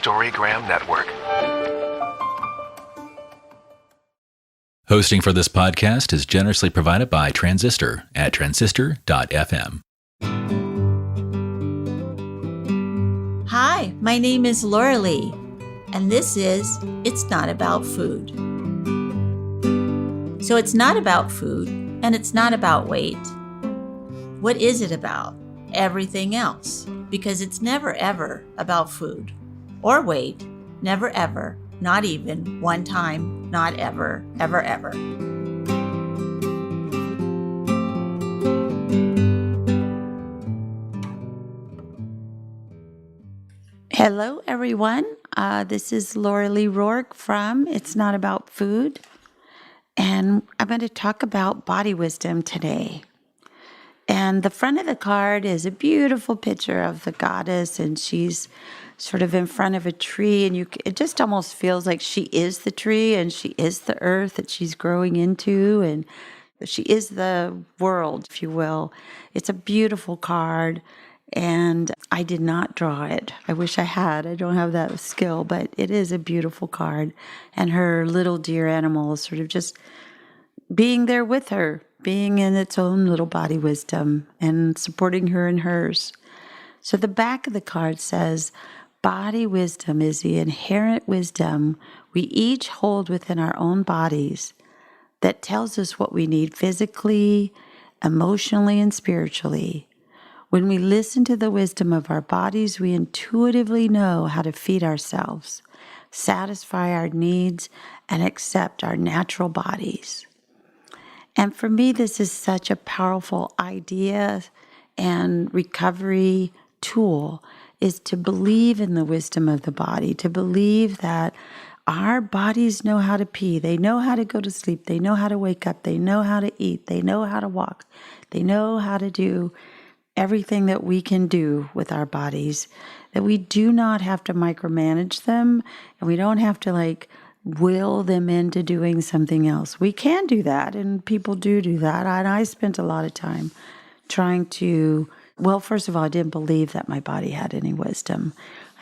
Storygram Network. Hosting for this podcast is generously provided by Transistor at transistor.fm. Hi, my name is Laurelee, and this is It's Not About Food. So it's not about food, and it's not about weight. What is it about? Everything else, because it's never ever about food or weight, never ever, not even one time, not ever, ever, ever. Hello, everyone. This is Laurelee Roark from It's Not About Food, and I'm going to talk about body wisdom today. And the front of the card is a beautiful picture of the goddess, and she's sort of in front of a tree, and it just almost feels like she is the tree, and she is the earth that she's growing into, and she is the world, if you will. It's a beautiful card, and I did not draw it. I wish I had. I don't have that skill, but it is a beautiful card, and her little deer animal is sort of just being there with her, being in its own little body wisdom and supporting her in hers. So the back of the card says, body wisdom is the inherent wisdom we each hold within our own bodies that tells us what we need physically, emotionally, and spiritually. When we listen to the wisdom of our bodies, we intuitively know how to feed ourselves, satisfy our needs, and accept our natural bodies. And for me, this is such a powerful idea and recovery tool, is to believe in the wisdom of the body, to believe that our bodies know how to pee, they know how to go to sleep, they know how to wake up, they know how to eat, they know how to walk, they know how to do everything that we can do with our bodies, that we do not have to micromanage them, and we don't have to will them into doing something else. We can do that, and people do that. And I spent a lot of time trying to, first of all, I didn't believe that my body had any wisdom.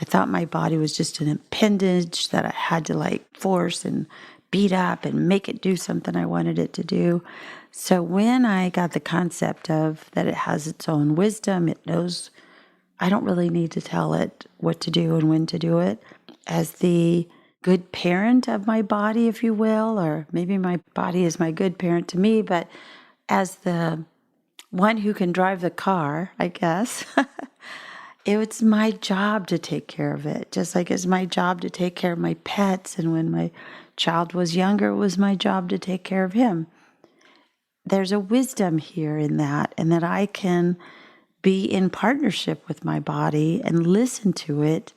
I thought my body was just an appendage that I had to force and beat up and make it do something I wanted it to do. So when I got the concept of that it has its own wisdom, it knows I don't really need to tell it what to do and when to do it, as the good parent of my body, if you will, or maybe my body is my good parent to me, but as the one who can drive the car, I guess, it's my job to take care of it, just like it's my job to take care of my pets. And when my child was younger, it was my job to take care of him. There's a wisdom here in that, and that I can be in partnership with my body and listen to it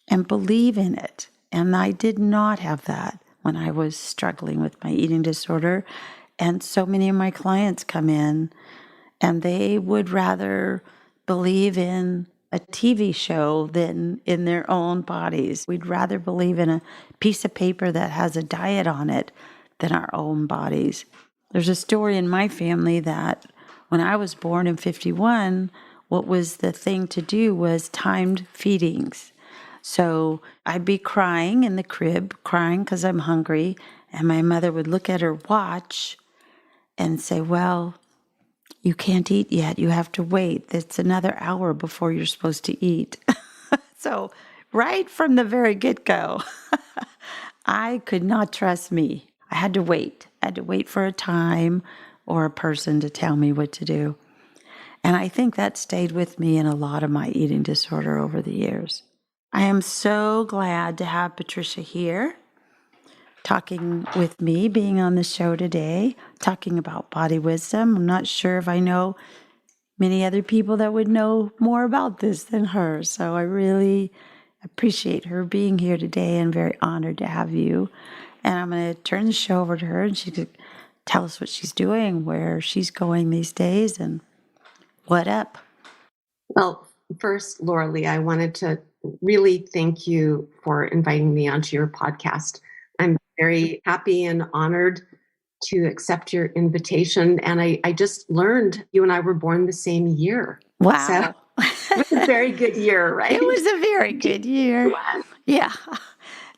and believe in it. And I did not have that when I was struggling with my eating disorder. And so many of my clients come in and they would rather believe in a TV show than in their own bodies. We'd rather believe in a piece of paper that has a diet on it than our own bodies. There's a story in my family that when I was born in 1951, what was the thing to do was timed feedings. So I'd be crying in the crib, crying because I'm hungry, and my mother would look at her watch and say, well, you can't eat yet. You have to wait. It's another hour before you're supposed to eat. So right from the very get-go, I could not trust me. I had to wait. I had to wait for a time or a person to tell me what to do. And I think that stayed with me in a lot of my eating disorder over the years. I am so glad to have Patricia here talking with me, being on the show today, talking about body wisdom. I'm not sure if I know many other people that would know more about this than her. So I really appreciate her being here today and very honored to have you. And I'm going to turn the show over to her, and she could tell us what she's doing, where she's going these days, and what up. Well, first, Laurelee, I wanted to really thank you for inviting me onto your podcast. I'm very happy and honored to accept your invitation. And I just learned you and I were born the same year. Wow. It was a very good year, right? It was a very good year. Yeah.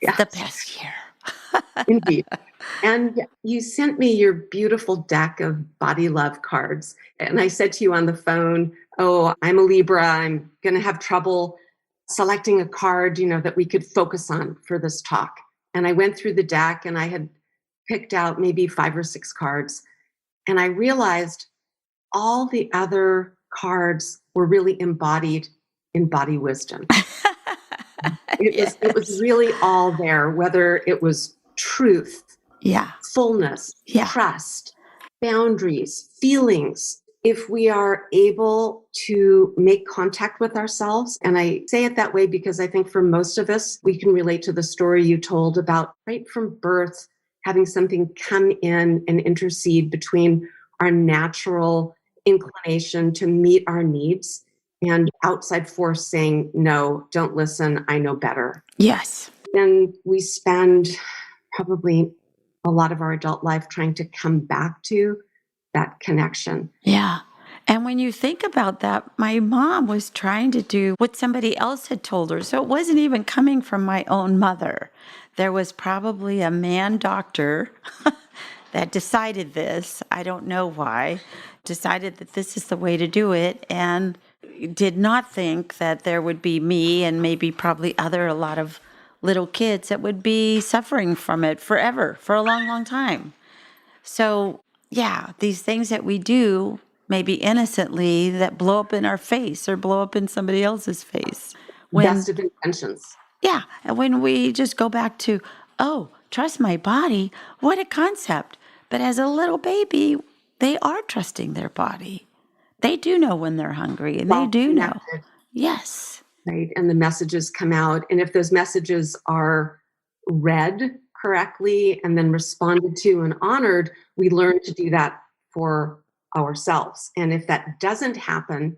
It's the Yes, best year. indeed. And you sent me your beautiful deck of body love cards. And I said to you on the phone, oh, I'm a Libra. I'm going to have trouble selecting a card, that we could focus on for this talk. And I went through the deck and I had picked out maybe 5 or 6 cards. And I realized all the other cards were really embodied in body wisdom. It was Yes. really all there, whether it was truth, Yeah. fullness, Yeah. trust, boundaries, feelings. If we are able to make contact with ourselves, and I say it that way because I think for most of us, we can relate to the story you told about right from birth, having something come in and intercede between our natural inclination to meet our needs and outside force saying, no, don't listen, I know better. Yes. And we spend probably a lot of our adult life trying to come back to that connection. Yeah. And when you think about that, my mom was trying to do what somebody else had told her. So it wasn't even coming from my own mother. There was probably a man doctor that decided this. I don't know why, decided that this is the way to do it, and did not think that there would be me and maybe probably a lot of little kids that would be suffering from it forever, for a long, long time. So, yeah, these things that we do, maybe innocently, that blow up in our face or blow up in somebody else's face. Best of intentions. Yeah, and when we just go back to, oh, trust my body, what a concept. But as a little baby, they are trusting their body. They do know when they're hungry, and they do know. Connected, Yes. right? And the messages come out. And if those messages are read correctly and then responded to and honored, we learn to do that for ourselves. And if that doesn't happen,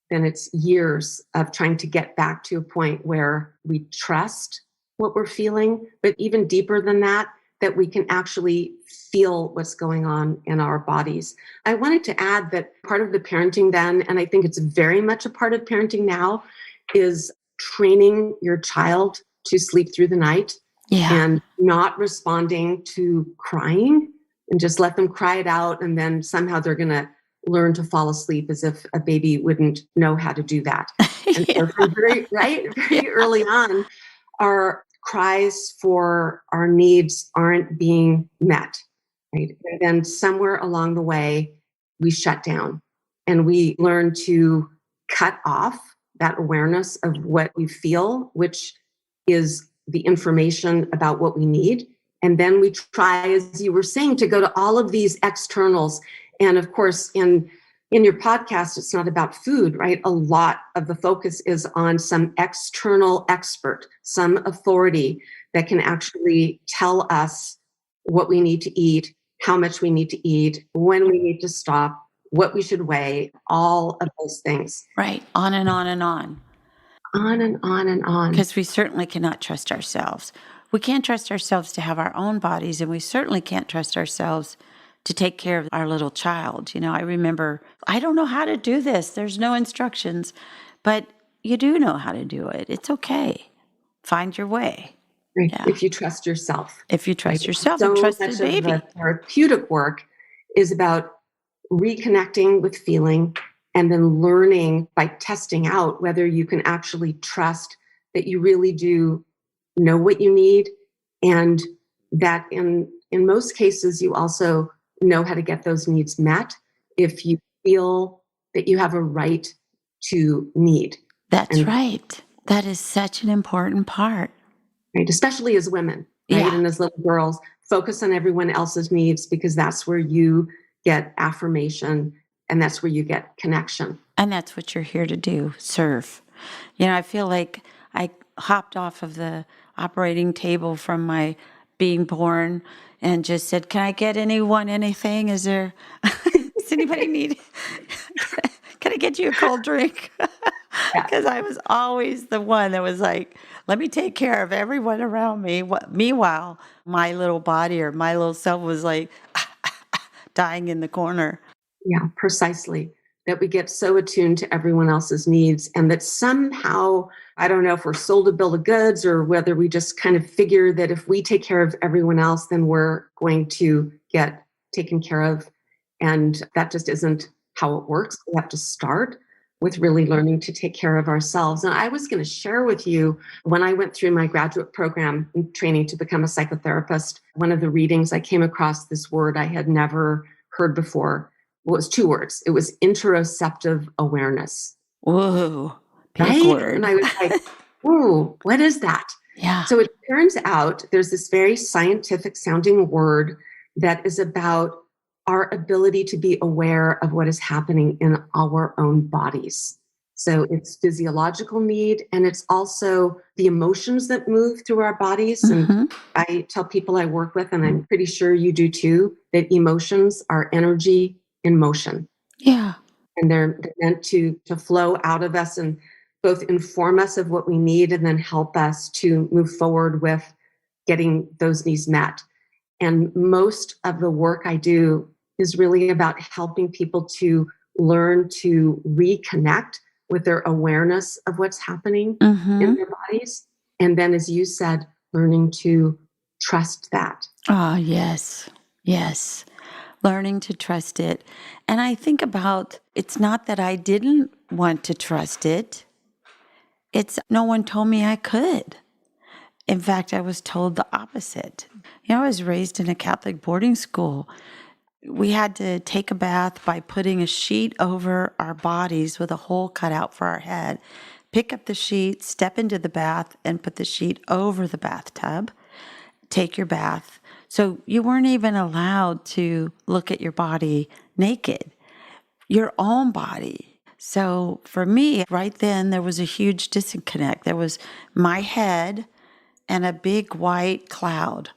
then it's years of trying to get back to a point where we trust what we're feeling, but even deeper than that, that we can actually feel what's going on in our bodies. I wanted to add that part of the parenting then, and I think it's very much a part of parenting now, is training your child to sleep through the night Yeah. and not responding to crying, and just let them cry it out. And then somehow they're going to learn to fall asleep as if a baby wouldn't know how to do that. And Yeah. so from very early on, our cries for our needs aren't being met, right? And then somewhere along the way, we shut down and we learn to cut off that awareness of what we feel, which is the information about what we need. And then we try, as you were saying, to go to all of these externals. And of course, in your podcast, it's not about food, right? A lot of the focus is on some external expert, some authority that can actually tell us what we need to eat, how much we need to eat, when we need to stop, what we should weigh, all of those things. Right. On and on and on. On and on and on. Because we certainly cannot trust ourselves. We can't trust ourselves to have our own bodies, and we certainly can't trust ourselves to take care of our little child. I remember, I don't know how to do this. There's no instructions, but you do know how to do it. It's okay. Find your way. Right. Yeah. If you trust yourself. If you trust yourself So and trust much the of baby. the therapeutic work is about reconnecting with feeling and then learning by testing out whether you can actually trust that you really do know what you need, and that in most cases you also know how to get those needs met if you feel that you have a right to need. That's And- right. That is such an important part. right? Especially as women, right? Yeah. And as little girls, focus on everyone else's needs because that's where you get affirmation and that's where you get connection. And that's what you're here to do, serve. I feel like I hopped off of the operating table from my being born and just said, can I get anyone anything? Does anybody need, can I get you a cold drink? Because I was always the one that was like, let me take care of everyone around me. Meanwhile, my little body or my little self was like dying in the corner. Yeah, precisely. that we get so attuned to everyone else's needs, and that somehow, I don't know if we're sold a bill of goods or whether we just kind of figure that if we take care of everyone else, then we're going to get taken care of. And that just isn't how it works. We have to start with really learning to take care of ourselves. And I was going to share with you, when I went through my graduate program in training to become a psychotherapist, one of the readings I came across this word I had never heard before. Well, it was 2 words. It was interoceptive awareness. Whoa, big Right? word. And I was like, ooh, what is that? Yeah. So it turns out there's this very scientific sounding word that is about our ability to be aware of what is happening in our own bodies. So it's physiological need, and it's also the emotions that move through our bodies. And I tell people I work with, and I'm pretty sure you do too, that emotions are energy in motion. Yeah. And they're meant to flow out of us and both inform us of what we need and then help us to move forward with getting those needs met. And most of the work I do is really about helping people to learn to reconnect with their awareness of what's happening in their bodies. And then, as you said, learning to trust that. Oh, yes. Yes. Learning to trust it. And I think about, it's not that I didn't want to trust it. It's no one told me I could. In fact, I was told the opposite. I was raised in a Catholic boarding school. We had to take a bath by putting a sheet over our bodies with a hole cut out for our head, pick up the sheet, step into the bath, and put the sheet over the bathtub, take your bath. So you weren't even allowed to look at your body naked, your own body. So for me, right then, there was a huge disconnect. There was my head and a big white cloud.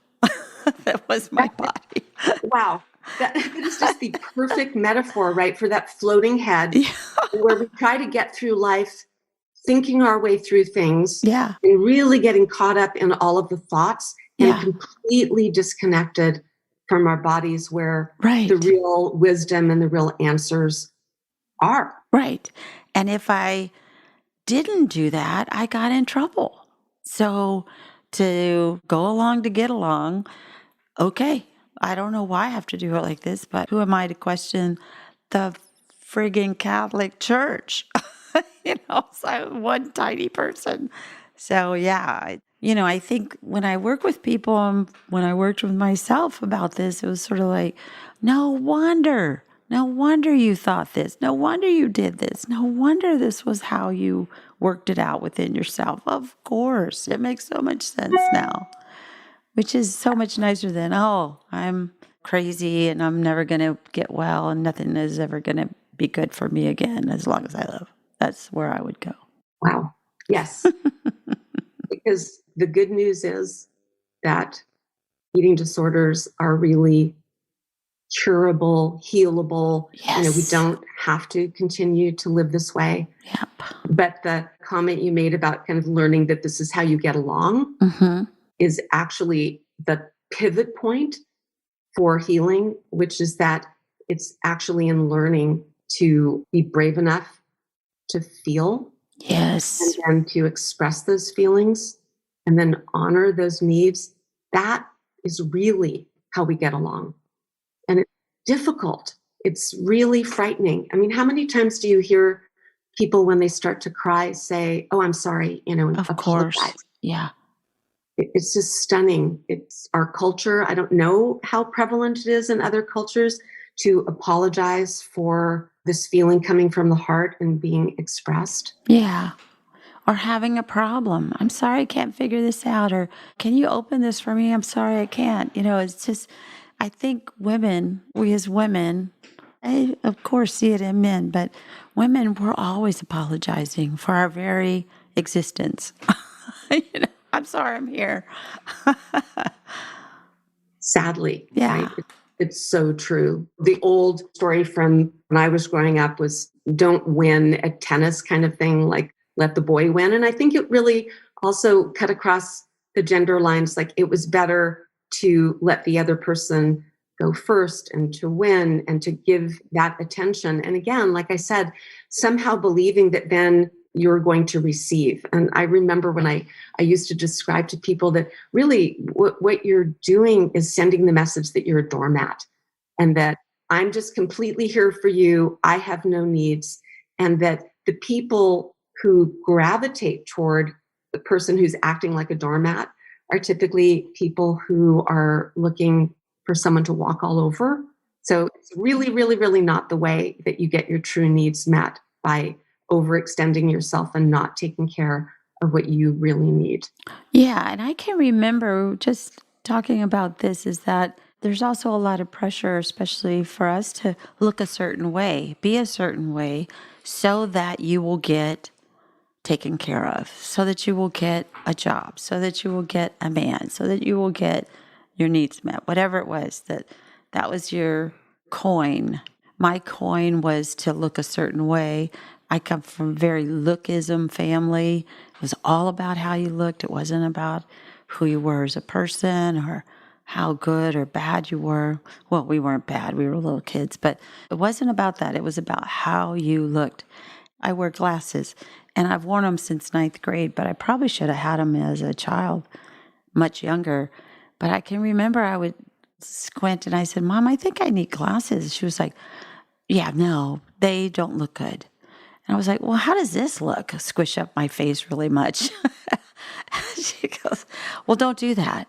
That was my body. Wow. That is just the perfect metaphor, right, for that floating head where we try to get through life thinking our way through things and really getting caught up in all of the thoughts and completely disconnected from our bodies where the real wisdom and the real answers are. Right. And if I didn't do that, I got in trouble. So to go along to get along, okay, I don't know why I have to do it like this, but who am I to question the friggin' Catholic Church? So I'm one tiny person. So yeah, I think when I work with people and when I worked with myself about this, it was sort of like, no wonder you thought this. No wonder you did this. No wonder this was how you worked it out within yourself. Of course, it makes so much sense now. Which is so much nicer than, I'm crazy and I'm never going to get well and nothing is ever going to be good for me again as long as I live. That's where I would go. Wow. Yes. Because the good news is that eating disorders are really curable, healable. Yes. We don't have to continue to live this way. Yep. But the comment you made about kind of learning that this is how you get along is actually the pivot point for healing, which is that it's actually in learning to be brave enough to feel. Yes. And then to express those feelings and then honor those needs. That is really how we get along. And it's difficult. It's really frightening. I mean, how many times do you hear people when they start to cry say, "Oh, I'm sorry," and Of apologize? course. Yeah. It's just stunning. It's our culture. I don't know how prevalent it is in other cultures to apologize for this feeling coming from the heart and being expressed. Yeah. Or having a problem. I'm sorry I can't figure this out. Or can you open this for me? I'm sorry I can't. It's just, I think we as women, I of course see it in men, but women, we're always apologizing for our very existence. I'm sorry I'm here. Sadly. Yeah. Right? It's so true. The old story from when I was growing up was don't win at tennis kind of thing, like let the boy win. And I think it really also cut across the gender lines. Like it was better to let the other person go first and to win and to give that attention. And again, like I said, somehow believing that then you're going to receive. And I remember when I used to describe to people that really what you're doing is sending the message that you're a doormat and that I'm just completely here for you. I have no needs. And that the people who gravitate toward the person who's acting like a doormat are typically people who are looking for someone to walk all over. So it's really, really, really not the way that you get your true needs met by overextending yourself and not taking care of what you really need. Yeah, and I can remember just talking about this is that there's also a lot of pressure, especially for us to look a certain way, be a certain way, so that you will get taken care of, so that you will get a job, so that you will get a man, so that you will get your needs met, whatever it was, that was your coin. My coin was to look a certain way. I come from a very Lookism family. It was all about how you looked. It wasn't about who you were as a person or how good or bad you were. Well, we weren't bad. We were little kids, but it wasn't about that. It was about how you looked. I wear glasses, and I've worn them since ninth grade, but I probably should have had them as a child, much younger. But I can remember I would squint, and I said, Mom, I think I need glasses. She was like, yeah, no, they don't look good. And I was like, well, how does this look? Squish up my face really much. She goes, well, don't do that.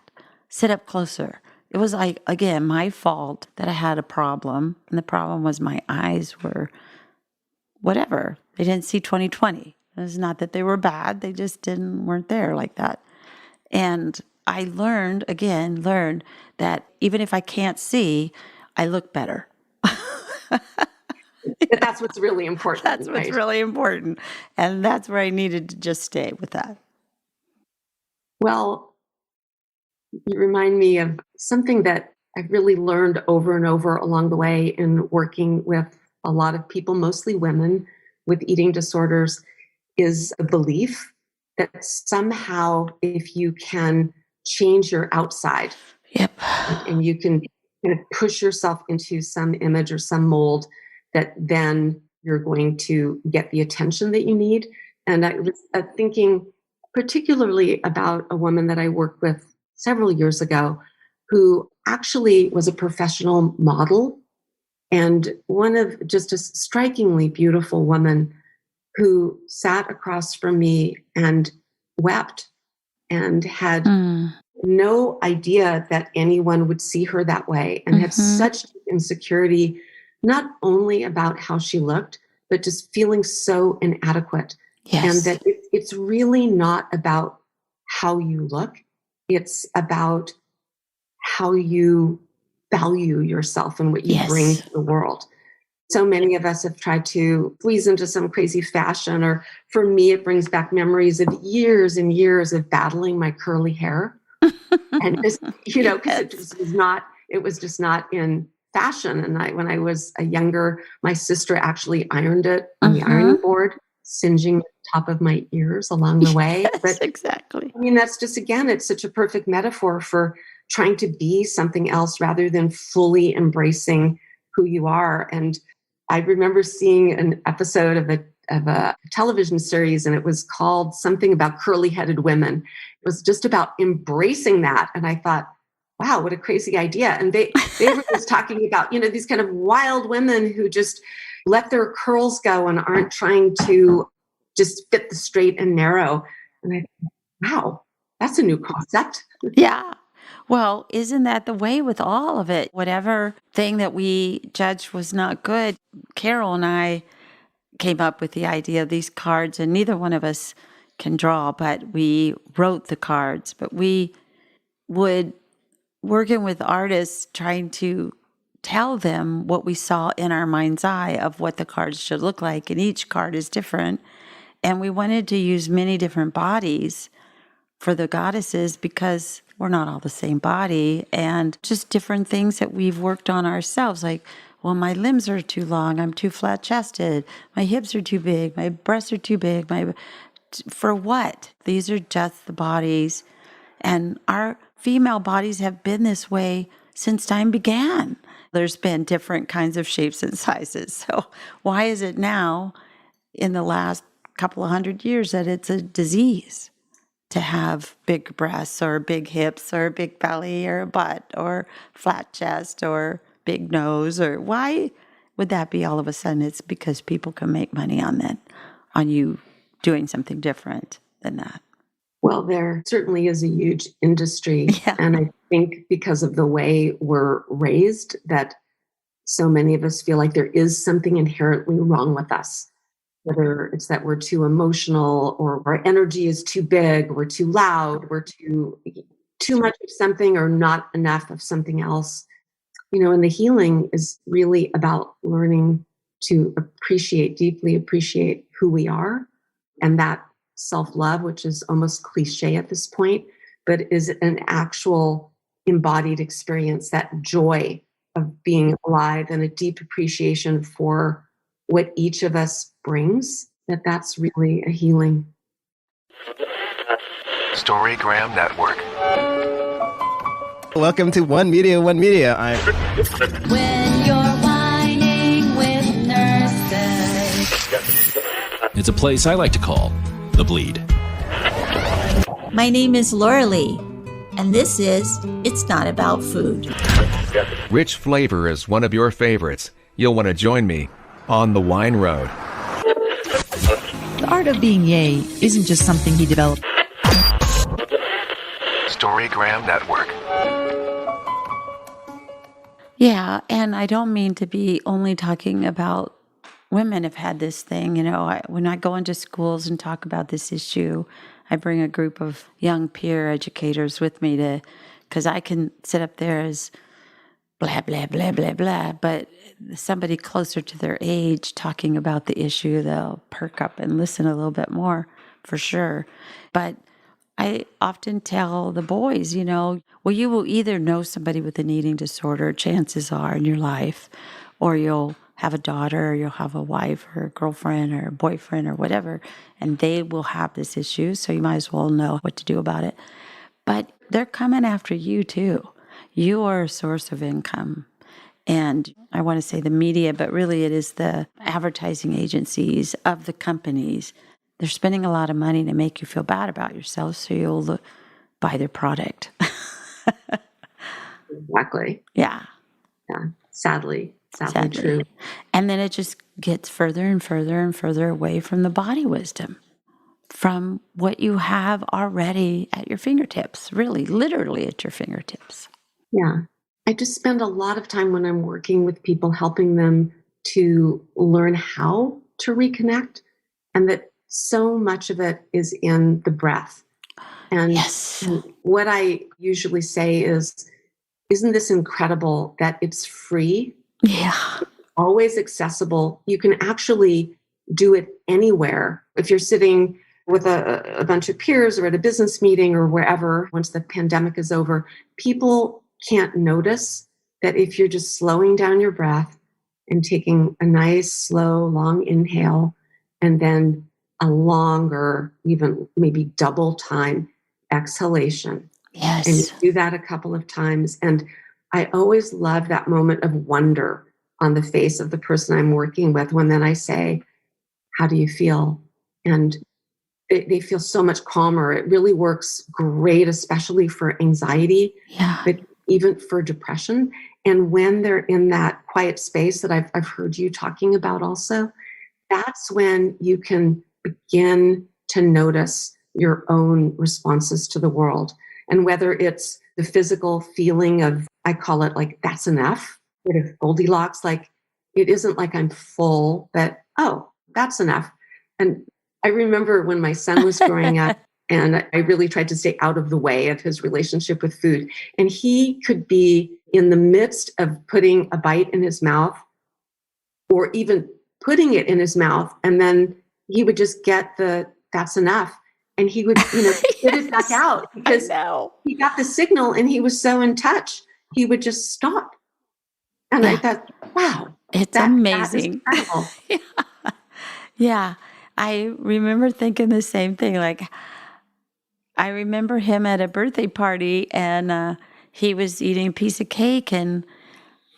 Sit up closer. It was like, again, my fault that I had a problem. And the problem was my eyes were whatever. They didn't see 20/20. It's not that they were bad. They just weren't there like that. And I learned that even if I can't see, I look better. But that's what's really important. That's what's right? really important. And that's where I needed to just stay with that. Well, you remind me of something that I've really learned over and over along the way in working with a lot of people, mostly women with eating disorders, is a belief that somehow if you can change your outside Yep. and you can kind of push yourself into some image or some mold, that then you're going to get the attention that you need. And I was thinking particularly about a woman that I worked with several years ago who actually was a professional model and one of just a strikingly beautiful woman who sat across from me and wept and had no idea that anyone would see her that way and had such insecurity, not only about how she looked, but just feeling so inadequate. Yes. And that it's really not about how you look. It's about how you value yourself and what you bring to the world. So many of us have tried to squeeze into some crazy fashion, or for me, it brings back memories of years and years of battling my curly hair. And just, because it was just not in fashion. And when I was younger, my sister actually ironed it on the ironing board, singeing the top of my ears along the way. Yes, But exactly. I mean, that's just, again, it's such a perfect metaphor for trying to be something else rather than fully embracing who you are. And I remember seeing an episode of a television series, and it was called something about curly-headed women. It was just about embracing that. And I thought, wow, what a crazy idea. And they were just talking about, these kind of wild women who just let their curls go and aren't trying to just fit the straight and narrow. And I thought, wow, that's a new concept. Yeah. Well, isn't that the way with all of it? Whatever thing that we judged was not good, Carol and I came up with the idea of these cards, and neither one of us can draw, but we wrote the cards. But we would, working with artists, trying to tell them what we saw in our mind's eye of what the cards should look like, and each card is different. And we wanted to use many different bodies for the goddesses because we're not all the same body, and just different things that we've worked on ourselves. Like, well, my limbs are too long. I'm too flat chested. My hips are too big. My breasts are too big. For what? These are just the bodies. And our female bodies have been this way since time began. There's been different kinds of shapes and sizes. So why is it now, in the last couple of 100 years, that it's a disease to have big breasts or big hips or a big belly or a butt or flat chest or big nose? Or why would that be all of a sudden? It's because people can make money on that, on you doing something different than that. Well, there certainly is a huge industry. Yeah. And I think because of the way we're raised, that so many of us feel like there is something inherently wrong with us. Whether it's that we're too emotional, or our energy is too big, we're too loud, we're too much of something or not enough of something else. And the healing is really about learning to deeply appreciate who we are, and that self-love, which is almost cliche at this point, but is an actual embodied experience, that joy of being alive and a deep appreciation for what each of us brings, that's really a healing. Storygram Network. Welcome to One Media. When you're whining with nurses. It's a place I like to call The Bleed. My name is Laurelee, and this is It's Not About Food. Rich flavor is one of your favorites. You'll want to join me on the Wine Road. The art of being yay isn't just something he developed. Storygram Network. Yeah, and I don't mean to be only talking about women have had this thing. When I go into schools and talk about this issue, I bring a group of young peer educators with me because I can sit up there as blah, blah, blah, blah, blah, but somebody closer to their age talking about the issue, they'll perk up and listen a little bit more, for sure. But I often tell the boys, you will either know somebody with an eating disorder, chances are, in your life, or you'll have a daughter, or you'll have a wife or a girlfriend or a boyfriend or whatever, and they will have this issue, so you might as well know what to do about it. But they're coming after you too. You are a source of income. And I want to say the media, but really it is the advertising agencies of the companies. They're spending a lot of money to make you feel bad about yourself, so you'll buy their product. Exactly. Yeah. Yeah. Sadly true. And then it just gets further and further and further away from the body wisdom, from what you have already at your fingertips, really, literally at your fingertips. Yeah. I just spend a lot of time when I'm working with people helping them to learn how to reconnect, and that so much of it is in the breath. And Yes. What I usually say is, isn't this incredible that it's free? Yeah. Always accessible. You can actually do it anywhere. If you're sitting with a bunch of peers or at a business meeting or wherever, once the pandemic is over, people can't notice that if you're just slowing down your breath and taking a nice, slow, long inhale, and then a longer, even maybe double time exhalation. Yes. And you do that a couple of times. And I always love that moment of wonder on the face of the person I'm working with when then I say, how do you feel? And they feel so much calmer. It really works great, especially for anxiety, Yeah. but even for depression. And when they're in that quiet space that I've heard you talking about also, that's when you can begin to notice your own responses to the world. And whether it's the physical feeling of, I call it like, that's enough, bit of Goldilocks, like it isn't like I'm full, but oh, that's enough. And I remember when my son was growing up, and I really tried to stay out of the way of his relationship with food. And he could be in the midst of putting a bite in his mouth, or even putting it in his mouth, and then he would just get that's enough. And he would, spit it back out because he got the signal and he was so in touch. He would just stop. And I thought, wow, it's amazing. That is incredible. Yeah. I remember thinking the same thing. Like, I remember him at a birthday party, and he was eating a piece of cake. And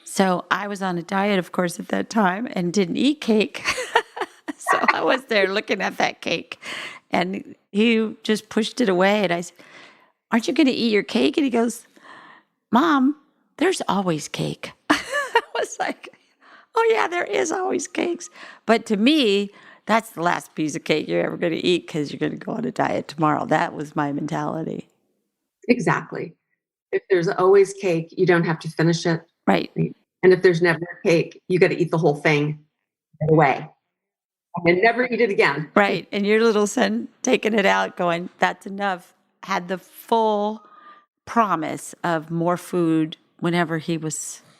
so I was on a diet, of course, at that time and didn't eat cake. So I was there looking at that cake and he just pushed it away. And I said, aren't you going to eat your cake? And he goes, Mom, there's always cake. I was like, oh yeah, there is always cakes. But to me, that's the last piece of cake you're ever going to eat because you're going to go on a diet tomorrow. That was my mentality. Exactly. If there's always cake, you don't have to finish it. Right. And if there's never cake, you got to eat the whole thing right away and never eat it again. Right. And your little son taking it out going, that's enough, had the full promise of more food whenever he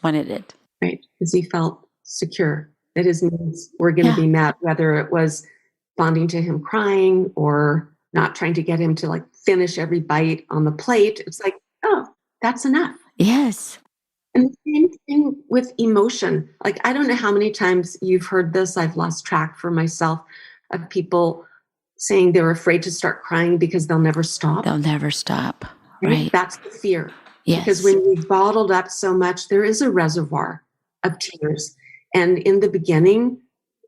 wanted it. Right. Because he felt secure that his needs were going to be met, whether it was responding to him crying or not trying to get him to like finish every bite on the plate. It's like, oh, that's enough. Yes. And the same thing with emotion. Like, I don't know how many times you've heard this. I've lost track for myself of people saying they're afraid to start crying because they'll never stop. They'll never stop. Right. That's the fear. Yes. Because when you've bottled up so much, there is a reservoir of tears. And in the beginning,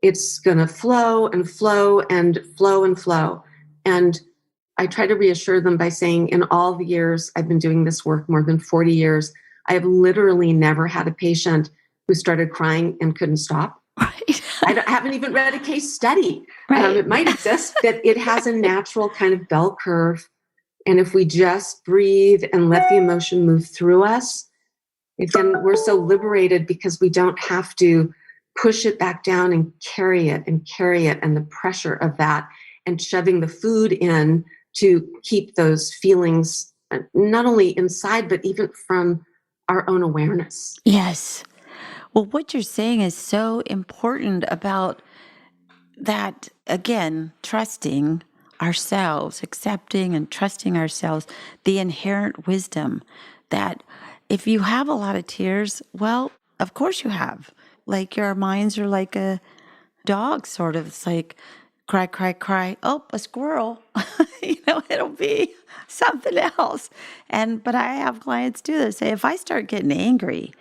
it's going to flow and flow and flow and flow. And I try to reassure them by saying, in all the years I've been doing this work, more than 40 years, I have literally never had a patient who started crying and couldn't stop. Right. I haven't even read a case study. Right. It might exist, that it has a natural kind of bell curve. And if we just breathe and let the emotion move through us, then we're so liberated because we don't have to push it back down and carry it and the pressure of that and shoving the food in to keep those feelings not only inside, but even from our own awareness. Yes. Well, what you're saying is so important about that, again, trusting ourselves, accepting and trusting ourselves, the inherent wisdom that if you have a lot of tears, well, of course you have. Like your minds are like a dog, sort of. It's like cry, cry, cry. Oh, a squirrel. It'll be something else. But I have clients do this. Say, if I start getting angry,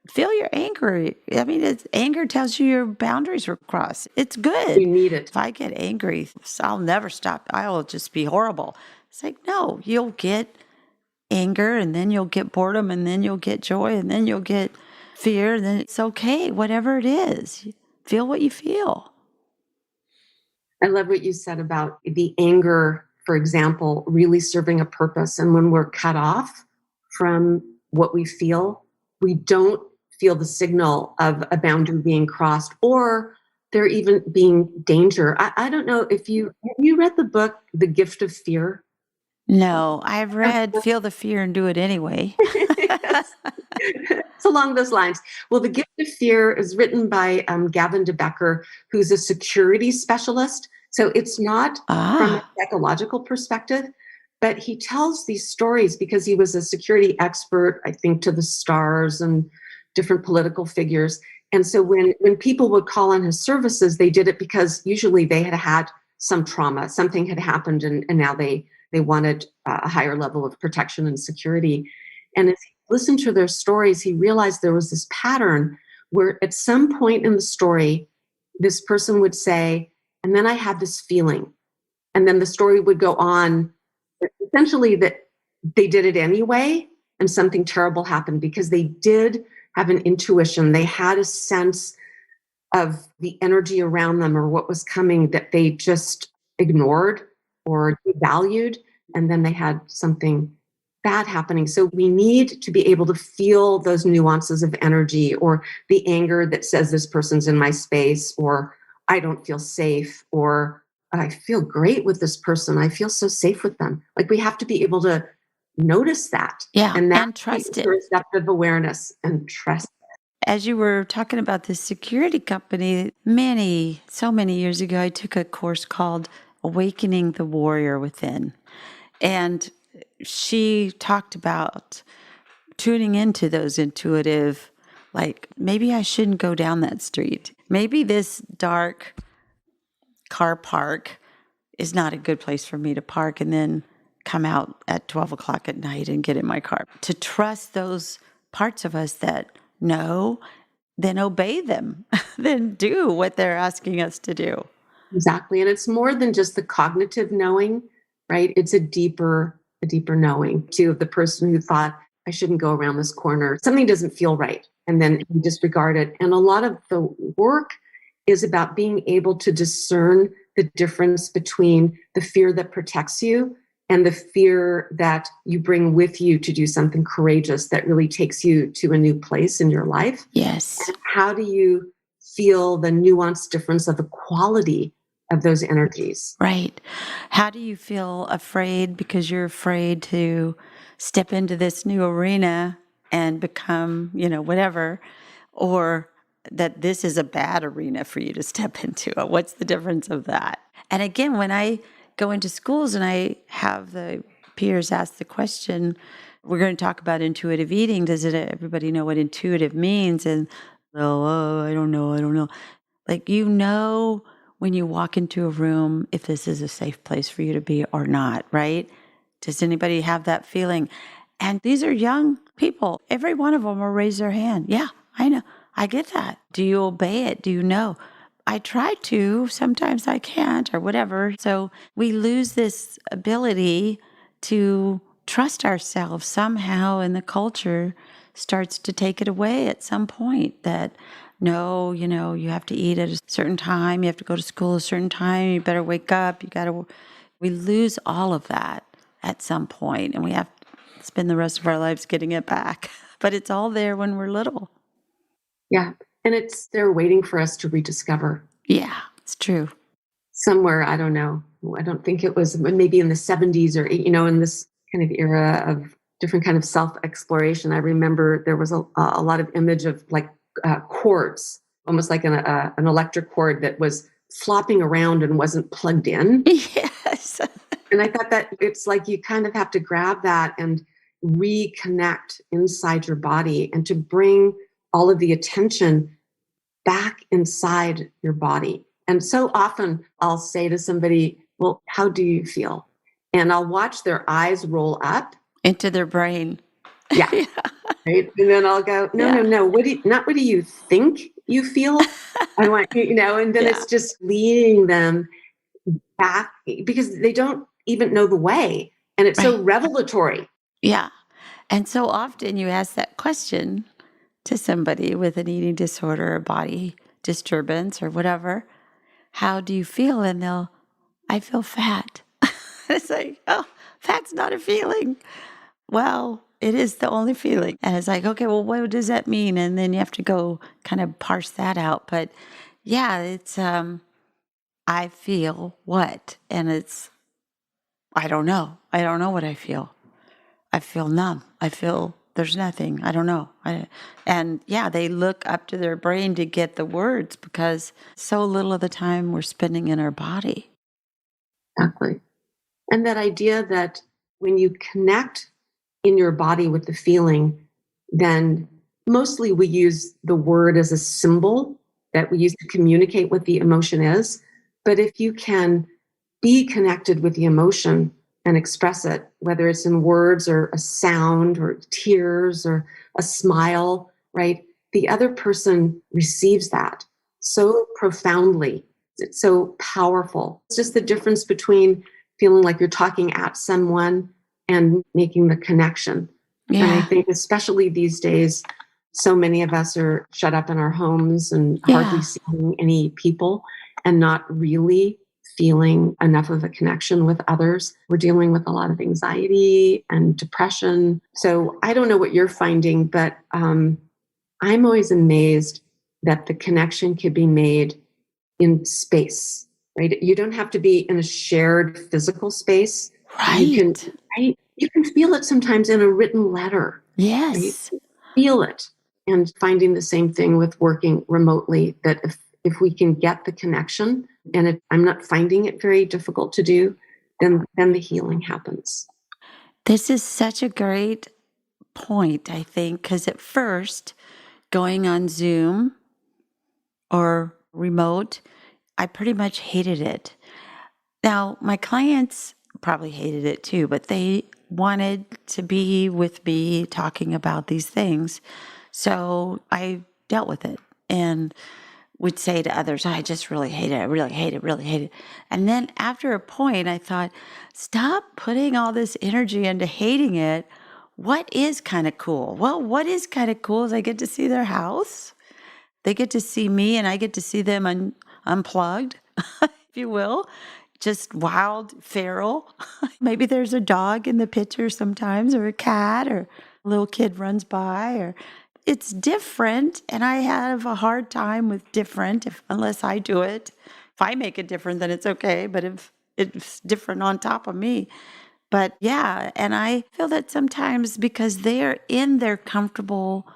feel your anger. I mean, anger tells you your boundaries were crossed. It's good. We need it. If I get angry, I'll never stop. I'll just be horrible. It's like, no, you'll get anger, and then you'll get boredom, and then you'll get joy, and then you'll get fear. And then it's okay, whatever it is. Feel what you feel. I love what you said about the anger, for example, really serving a purpose. And when we're cut off from what we feel, we don't feel the signal of a boundary being crossed or there even being danger. I don't know if have you read the book, The Gift of Fear? No, I've read Feel the Fear and Do It Anyway. Yes. It's along those lines. Well, The Gift of Fear is written by Gavin DeBecker, who's a security specialist. So it's not from a psychological perspective, but he tells these stories because he was a security expert, I think, to the stars and different political figures. And so when people would call on his services, they did it because usually they had some trauma, something had happened, and now they wanted a higher level of protection and security. And as he listened to their stories, he realized there was this pattern where at some point in the story, this person would say, and then I had this feeling. And then the story would go on, essentially that they did it anyway, and something terrible happened because they did have an intuition. They had a sense of the energy around them or what was coming that they just ignored or devalued, and then they had something bad happening. So we need to be able to feel those nuances of energy, or the anger that says this person's in my space, or I don't feel safe, or I feel great with this person. I feel so safe with them. Like, we have to be able to notice that. Yeah, and trust it. Receptive awareness and trust. As you were talking about this security company, so many years ago, I took a course called Awakening the Warrior Within. And she talked about tuning into those intuitive, like, maybe I shouldn't go down that street. Maybe this dark car park is not a good place for me to park. And then come out at 12 o'clock at night and get in my car. To trust those parts of us that know, then obey them, then do what they're asking us to do. Exactly. And it's more than just the cognitive knowing, right? It's a deeper knowing too of the person who thought, I shouldn't go around this corner. Something doesn't feel right. And then you disregard it. And a lot of the work is about being able to discern the difference between the fear that protects you and the fear that you bring with you to do something courageous that really takes you to a new place in your life. Yes. And how do you feel the nuanced difference of the quality of those energies? Right. How do you feel afraid because you're afraid to step into this new arena and become, whatever, or that this is a bad arena for you to step into? What's the difference of that? And again, when I go into schools and I have the peers ask the question, we're going to talk about intuitive eating. Does everybody know what intuitive means? And, I don't know. Like, when you walk into a room, if this is a safe place for you to be or not, right? Does anybody have that feeling? And these are young people. Every one of them will raise their hand. Yeah, I know. I get that. Do you obey it? Do you know? I try to. Sometimes I can't or whatever. So we lose this ability to trust ourselves somehow, and the culture starts to take it away at some point that, no, you have to eat at a certain time. You have to go to school a certain time. You better wake up. We lose all of that at some point, and we have to spend the rest of our lives getting it back. But it's all there when we're little. Yeah. And it's there waiting for us to rediscover. Yeah, it's true. Somewhere, I don't know. I don't think it was maybe in the 70s or, in this kind of era of different kind of self-exploration. I remember there was a lot of image of like cords, almost like an electric cord that was flopping around and wasn't plugged in. Yes. And I thought that it's like you kind of have to grab that and reconnect inside your body and to bring all of the attention back inside your body. And so often I'll say to somebody, well, how do you feel? And I'll watch their eyes roll up into their brain. Yeah. Yeah. Right. And then I'll go, no. What do you think you feel? I want, and then it's just leading them back because they don't even know the way. And it's so revelatory. Yeah. And so often you ask that question to somebody with an eating disorder or body disturbance or whatever, how do you feel? And I feel fat. It's like, oh, fat's not a feeling. Well, it is the only feeling. And it's like, okay, well, what does that mean? And then you have to go kind of parse that out. But yeah, it's, I feel what? And it's, I don't know. I don't know what I feel. I feel numb. I feel there's nothing. I don't know. And they look up to their brain to get the words because so little of the time we're spending in our body. Exactly. And that idea that when you connect in your body with the feeling, then mostly we use the word as a symbol that we use to communicate what the emotion is. But if you can be connected with the emotion and express it, whether it's in words or a sound or tears or a smile, right? The other person receives that so profoundly. It's so powerful. It's just the difference between feeling like you're talking at someone and making the connection. Yeah. And I think especially these days, so many of us are shut up in our homes and hardly seeing any people and not really feeling enough of a connection with others. We're dealing with a lot of anxiety and depression. So I don't know what you're finding, but I'm always amazed that the connection can be made in space, right? You don't have to be in a shared physical space. Right. You can feel it sometimes in a written letter. Yes. Right? Feel it. And finding the same thing with working remotely, that if we can get the connection, and I'm not finding it very difficult to do, then the healing happens. This is such a great point, I think, because at first, going on Zoom or remote, I pretty much hated it. Now, my clients probably hated it too, but they wanted to be with me talking about these things. So I dealt with it and would say to others, I just really hate it. I really hate it, really hate it. And then after a point, I thought, stop putting all this energy into hating it. What is kind of cool? Well, what is kind of cool is I get to see their house. They get to see me and I get to see them unplugged, if you will, just wild, feral. Maybe there's a dog in the picture sometimes, or a cat, or a little kid runs by, or it's different. And I have a hard time with different unless I do it. If I make it different, then it's okay. But if it's different on top of me. But yeah, and I feel that sometimes because they are in their comfortable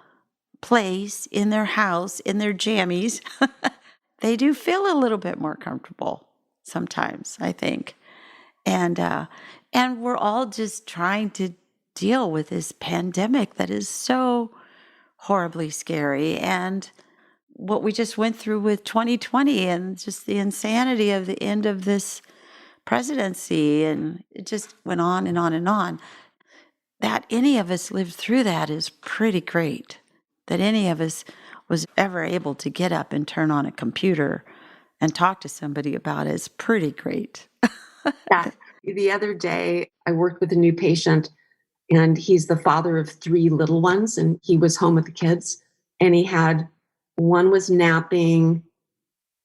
place, in their house, in their jammies, they do feel a little bit more comfortable sometimes, I think. And we're all just trying to deal with this pandemic that is so horribly scary. And what we just went through with 2020 and just the insanity of the end of this presidency. And it just went on and on and on. That any of us lived through that is pretty great. That any of us was ever able to get up and turn on a computer and talk to somebody about it is pretty great. Yeah. The other day, I worked with a new patient, and he's the father of 3 little ones, and he was home with the kids, and he had one was napping,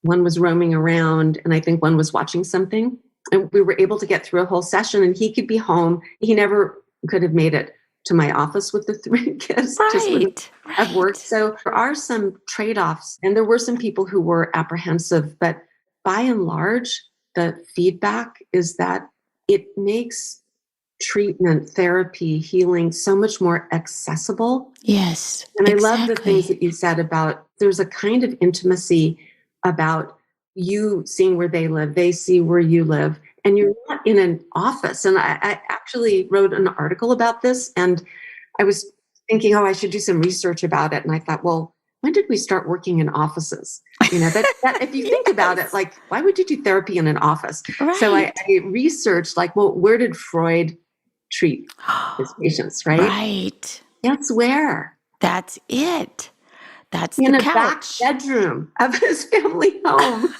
one was roaming around, and I think one was watching something. And we were able to get through a whole session, and he could be home. He never could have made it to my office with the 3 kids. Just wouldn't have worked. So there are some trade-offs, and there were some people who were apprehensive, but by and large, the feedback is that it makes treatment, therapy, healing so much more accessible. Yes. And I exactly. love the things that you said about there's a kind of intimacy about you seeing where they live, they see where you live, and you're not in an office. And I actually wrote an article about this, and I was thinking, I should do some research about it. And I thought, well, when did we start working in offices? That if you think about it, like, why would you do therapy in an office? Right. So I researched, like, well, where did Freud treat his patients, right? Right. That's where. That's it. That's In the a back couch. bedroom of his family home.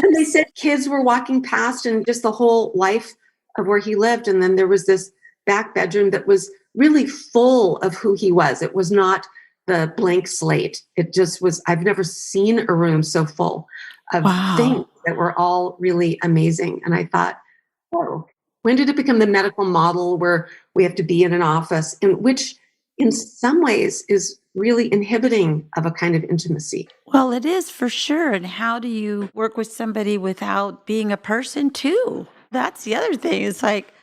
And they said kids were walking past and just the whole life of where he lived. And then there was this back bedroom that was really full of who he was. It was not the blank slate. It just was, I've never seen a room so full of things that were all really amazing. And I thought, when did it become the medical model where we have to be in an office, and which in some ways is really inhibiting of a kind of intimacy? Well, it is for sure. And how do you work with somebody without being a person too? That's the other thing. It's like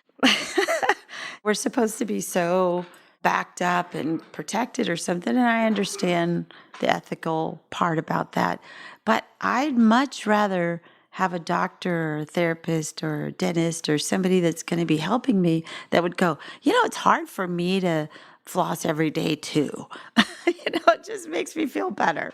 we're supposed to be so backed up and protected or something. And I understand the ethical part about that. But I'd much rather have a doctor or a therapist or a dentist or somebody that's going to be helping me that would go, it's hard for me to floss every day too. It just makes me feel better.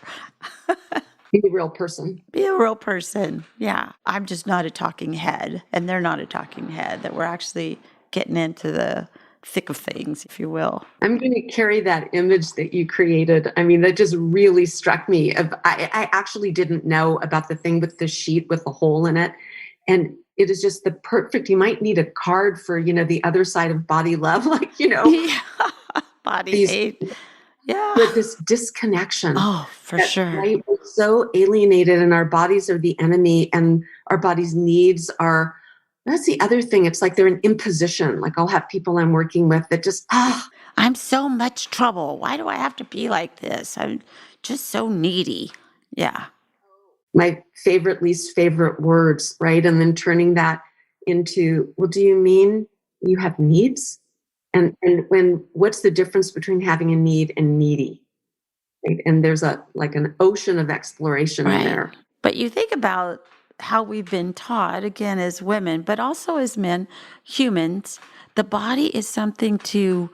Be a real person. Be a real person. Yeah. I'm just not a talking head, and they're not a talking head, that we're actually getting into the thick of things, if you will. I'm going to carry that image that you created. I mean, that just really struck me. I actually didn't know about the thing with the sheet with the hole in it. And it is just the perfect, you might need a card for, the other side of body love, Yeah. Body hate. Yeah. With this disconnection. Oh, for sure. Right? We're so alienated, and our bodies are the enemy, and our body's needs are, that's the other thing. It's like they're an imposition. Like, I'll have people I'm working with that just, I'm so much trouble. Why do I have to be like this? I'm just so needy. Yeah. My favorite, least favorite words, right? And then turning that into, well, do you mean you have needs? And what's the difference between having a need and needy? Right? And there's an ocean of exploration in there. But you think about how we've been taught, again, as women, but also as men, humans, the body is something to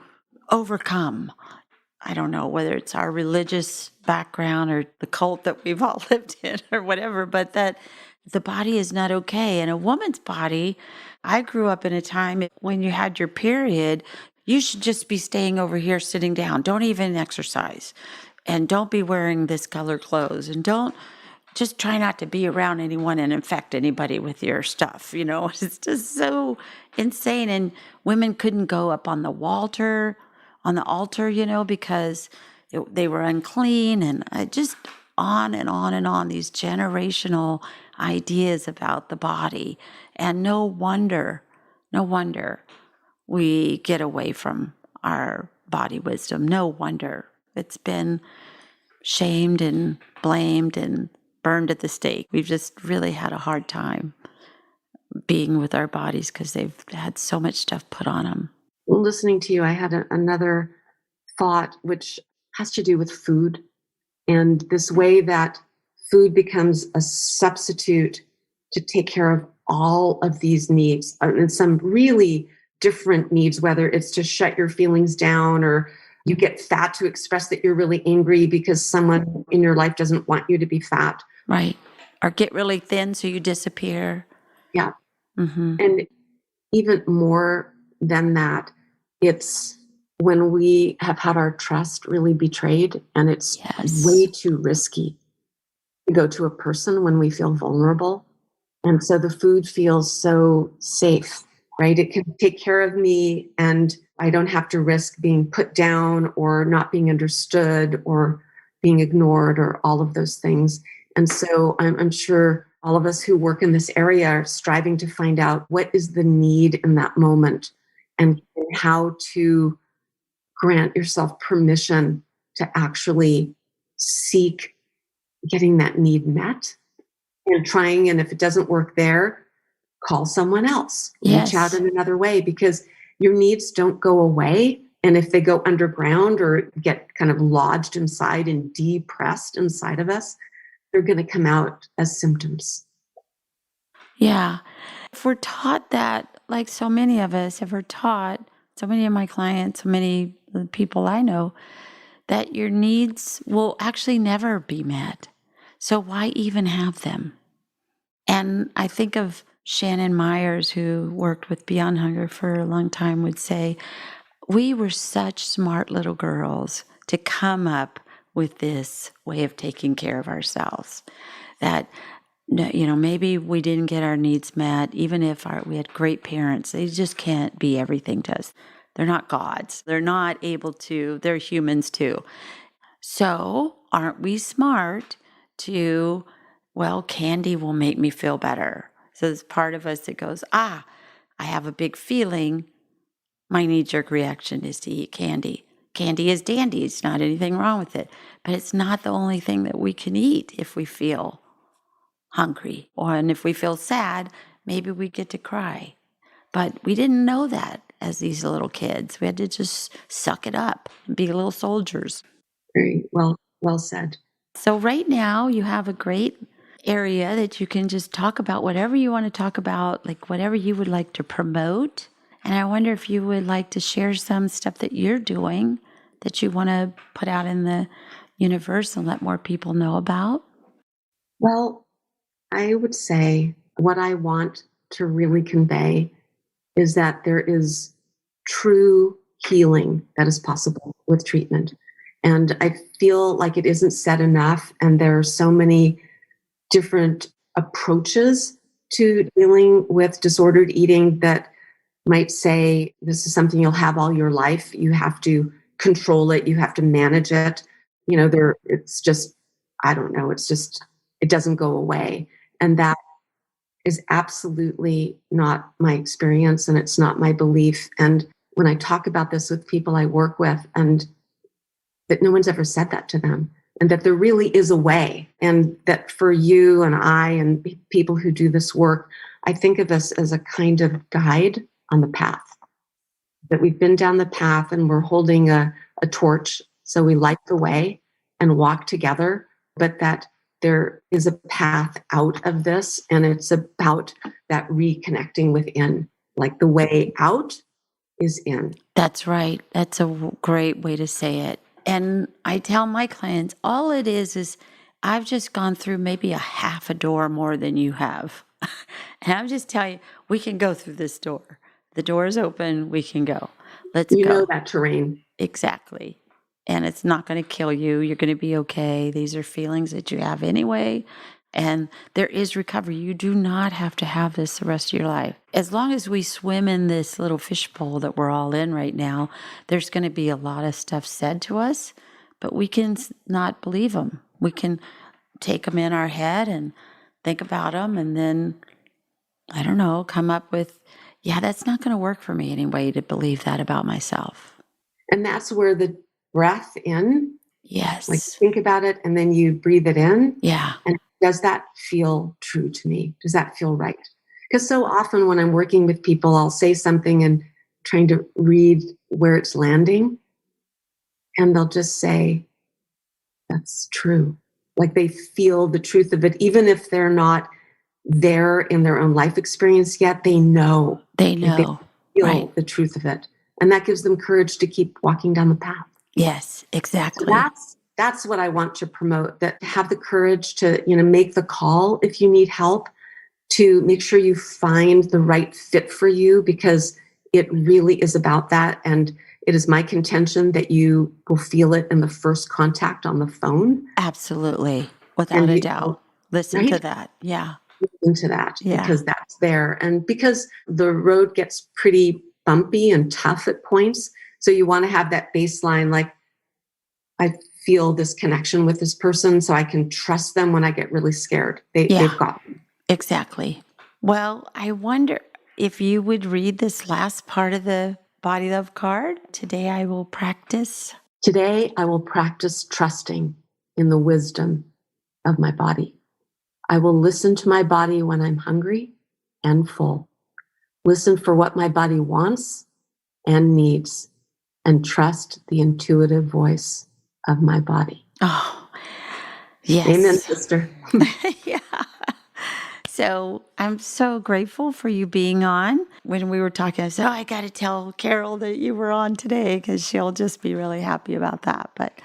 overcome. I don't know whether it's our religious background or the cult that we've all lived in or whatever, but that the body is not okay. And a woman's body, I grew up in a time when you had your period, you should just be staying over here sitting down. Don't even exercise. And don't be wearing this color clothes. And don't just try not to be around anyone and infect anybody with your stuff. It's just so insane. And women couldn't go up on the altar, because they were unclean, and just on and on and on, these generational ideas about the body. And no wonder we get away from our body wisdom. No wonder. It's been shamed and blamed and burned at the stake. We've just really had a hard time being with our bodies because they've had so much stuff put on them. Listening to you, I had another thought, which has to do with food, and this way that food becomes a substitute to take care of all of these needs, and some really different needs, whether it's to shut your feelings down, or you get fat to express that you're really angry because someone in your life doesn't want you to be fat. Right. Or get really thin so you disappear. Yeah. Mm-hmm. And even more than that, it's when we have had our trust really betrayed, and it's way too risky to go to a person when we feel vulnerable. And so the food feels so safe, right? It can take care of me, and I don't have to risk being put down or not being understood or being ignored or all of those things. And so I'm sure all of us who work in this area are striving to find out what is the need in that moment, and how to grant yourself permission to actually seek getting that need met, and trying, and if it doesn't work there, call someone else, reach out in another way, because your needs don't go away. And if they go underground or get kind of lodged inside and depressed inside of us, they're going to come out as symptoms. Yeah. If we're taught that, like so many of us, if we're taught, so many of my clients, so many of the people I know, that your needs will actually never be met. So why even have them? And I think of Shannon Myers, who worked with Beyond Hunger for a long time, would say, we were such smart little girls to come up with this way of taking care of ourselves that, maybe we didn't get our needs met, even if we had great parents. They just can't be everything to us. They're not gods. They're not able to. They're humans too. So aren't we smart to, candy will make me feel better. So there's part of us that goes, I have a big feeling. My knee-jerk reaction is to eat candy. Candy is dandy. It's not anything wrong with it. But it's not the only thing that we can eat if we feel hungry. And if we feel sad, maybe we get to cry. But we didn't know that as these little kids. We had to just suck it up and be little soldiers. Very well said. So right now you have a great area that you can just talk about whatever you want to talk about, like whatever you would like to promote. And I wonder if you would like to share some stuff that you're doing that you want to put out in the universe and let more people know about. Well, I would say what I want to really convey is that there is true healing that is possible with treatment. And I feel like it isn't said enough, and there are so many different approaches to dealing with disordered eating that might say this is something you'll have all your life. You have to control it. You have to manage it. It's just, I don't know. It's just, it doesn't go away. And that is absolutely not my experience, and it's not my belief. And when I talk about this with people I work with, and that no one's ever said that to them, and that there really is a way, and that for you and I and people who do this work, I think of this as a kind of guide on the path, that we've been down the path and we're holding a torch. So we light the way and walk together, but that there is a path out of this, and it's about that reconnecting within, like the way out is in. That's right. That's a great way to say it. And I tell my clients, all it is I've just gone through maybe a half a door more than you have. And I'm just telling you, we can go through this door. The door is open. We can go. Let's You go. know that terrain. Exactly. And it's not going to kill you. You're going to be okay. These are feelings that you have anyway. And there is recovery. You do not have to have this the rest of your life. As long as we swim in this little fishbowl that we're all in right now, there's going to be a lot of stuff said to us, but we can not believe them. We can take them in our head and think about them, and then, I don't know, come up with, yeah, that's not going to work for me anyway to believe that about myself. And that's where the breath in, Yes. like think about it, and then you breathe it in. Yeah. And does that feel true to me? Does that feel right? Because so often when I'm working with people, I'll say something and trying to read where it's landing, and they'll just say, that's true. Like they feel the truth of it, even if they're not there in their own life experience yet, they know. They know. They feel Right. the truth of it. And that gives them courage to keep walking down the path. Yes, exactly. So that's what I want to promote, that have the courage to, make the call if you need help, to make sure you find the right fit for you, because it really is about that. And it is my contention that you will feel it in the first contact on the phone. Absolutely. Without a doubt. Listen to right? that. Yeah. Into that, Yeah. because that's there. And because the road gets pretty bumpy and tough at points. So you want to have that baseline, like, I feel this connection with this person, so I can trust them when I get really scared. They've got me. Exactly. Well, I wonder if you would read this last part of the Body Love card. Today I will practice. Today I will practice trusting in the wisdom of my body. I will listen to my body when I'm hungry and full. Listen for what my body wants and needs, and trust the intuitive voice of my body. Oh, yes. Amen, sister. Yeah. So I'm so grateful for you being on. When we were talking, I said, I got to tell Carol that you were on today, because she'll just be really happy about that. But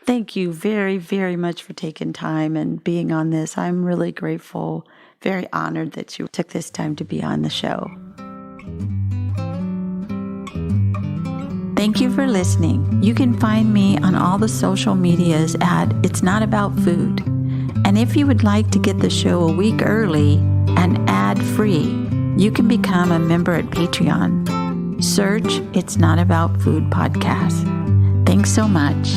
thank you very, very much for taking time and being on this. I'm really grateful, very honored that you took this time to be on the show. Thank you for listening. You can find me on all the social medias at It's Not About Food. And if you would like to get the show a week early and ad-free, you can become a member at Patreon. Search It's Not About Food podcast. Thanks so much.